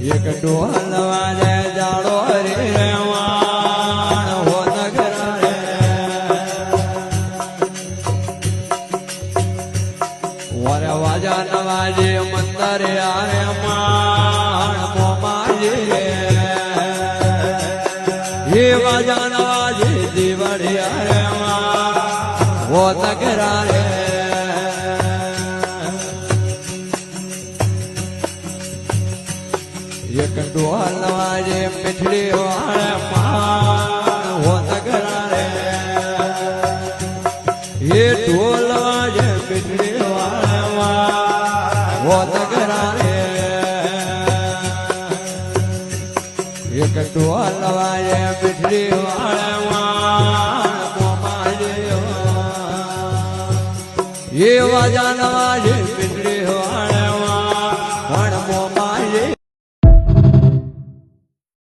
એક ઢોલ વાજે જાડો રે રેવાણ હો નગર રે વર વાજા નવાજે મંદરે આરે માણ મોમાજી રે હે વાજા નવાજે દીવડે આરે માણ હો નગર રે એક ઢોલ વાજે મીઠડી વાળે માણ હો નગર રે એ ઢોલ વાજે મીઠડી વાળે માણ હો નગર રે એક ઢોલ વાજે મીઠડી વાળે માણ મોમાજી એ વાજા નવાજે